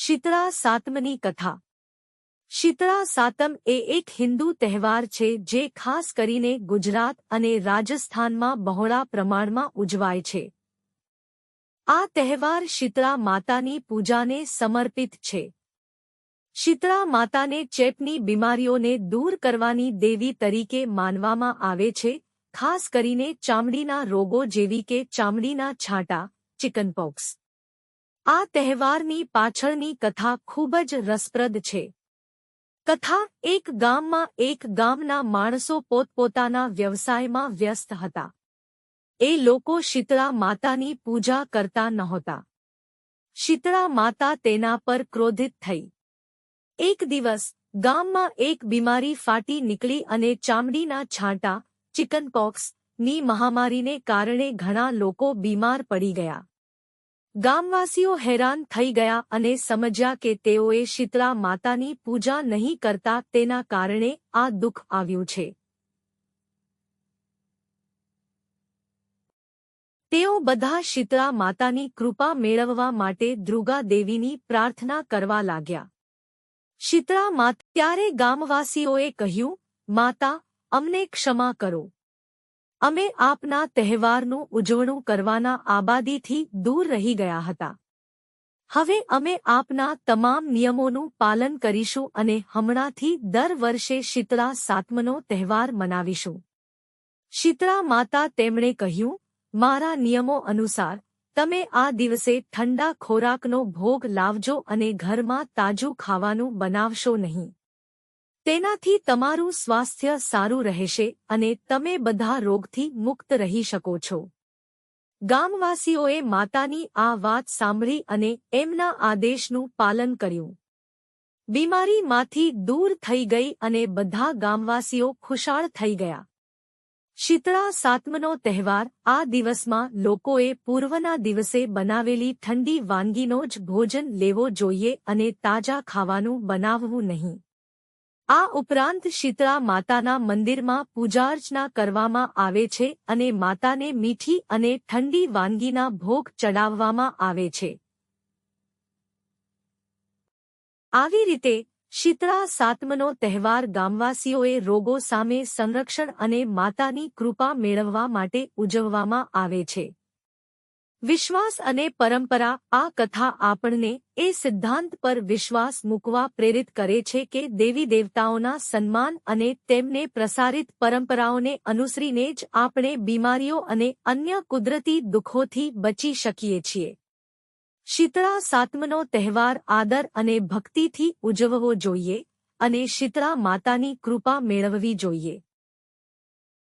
શીતળા સાતમની કથા। શીતળા સાતમ એ એક હિન્દુ તહેવાર છે જે ખાસ કરીને ગુજરાત અને રાજસ્થાનમાં બહોળા પ્રમાણમાં ઉજવાય છે। આ તહેવાર શીતળા માતાની પૂજાને સમર્પિત છે। શીતળા માતાને ચેપની બીમારીઓને દૂર કરવાની દેવી તરીકે માનવામાં આવે છે, ખાસ કરીને ચામડીના રોગો જેવી કે ચામડીના છાંટા, ચિકનપોક્સ। આ તહેવારની પાછળની કથા ખૂબ જ રસપ્રદ છે। કથા એક ગામમાં એક ગામના માણસો પોતપોતાના વ્યવસાયમાં વ્યસ્ત હતા। એ લોકો શીતળા માતાની પૂજા કરતા નહોતા। શીતળા માતા તેના પર ક્રોધિત થઈ। એક દિવસ ગામમાં એક બીમારી ફાટી નીકળી અને ચામડીના છાંટા, ચિકનપોક્સ ની મહામારીને કારણે ઘણા લોકો બીમાર પડી ગયા। ગામવાસીઓ હેરાન થઈ ગયા અને સમજ્યા કે તેઓએ શીતળા માતાની પૂજા નહીં કરતા તેના કારણે આ દુઃખ આવ્યું છે। તેઓ બધા શીતળા માતાની કૃપા મેળવવા માટે દુર્ગા દેવીની પ્રાર્થના કરવા લાગ્યા। શીતળા માતા ત્યારે ગામવાસીઓએ કહ્યું, માતા, અમને ક્ષમા કરો। અમે આપના તહેવારનું ઉજવણું કરવાના આબાદીથી દૂર રહી ગયા હતા। હવે અમે આપના તમામ નિયમોનું પાલન કરીશું અને હમણાંથી દર વર્ષે શીતળા સાતમનો તહેવાર મનાવીશું। શીતળા માતા તેમણે કહ્યું, મારા નિયમો અનુસાર તમે આ દિવસે ઠંડા ખોરાકનો ભોગ લાવજો અને ઘરમાં તાજું ખાવાનું બનાવશો નહીં। તેનાથી તમારું સ્વાસ્થ્ય સારું રહેશે અને તમે બધા રોગથી મુક્ત રહી શકો છો। ગામવાસીઓએ માતાની આ વાત સાંભળી અને એમના આદેશનું પાલન કર્યું। બીમારીમાંથી દૂર થઈ ગઈ અને બધા ગામવાસીઓ ખુશાલ થઈ ગયા। શીતળા સાતમનો તહેવાર આ દિવસમાં લોકોએ પૂર્વના દિવસે બનાવેલી ઠંડી વાનગીનો જ ભોજન લેવો જોઈએ અને તાજા ખાવાનું બનાવવું નહીં। આ ઉપરાંત શીતળા માતાના મંદિરમાં પૂજાઅર્ચના કરવામાં આવે છે અને માતાને મીઠી અને ઠંડી વાનગીના ભોગ ચડાવવામાં આવે છે। આવી રીતે શીતળા સાતમનો તહેવાર ગામવાસીઓએ રોગો સામે સંરક્ષણ અને માતાની કૃપા મેળવવા માટે ઉજવવામાં આવે છે। વિશ્વાસ અને પરંપરા। આ કથા આપણને એ સિદ્ધાંત પર વિશ્વાસ મૂકવા પ્રેરિત કરે છે કે દેવી દેવતાઓના સન્માન અને તેમને પ્રસારિત પરંપરાઓને અનુસરીને જ આપણે બીમારીઓ અને અન્ય કુદરતી દુઃખોથી બચી શકીએ છીએ। શીતળા સાતમનો તહેવાર આદર અને ભક્તિથી ઉજવવો જોઈએ અને શીતળા માતાની કૃપા મેળવવી જોઈએ।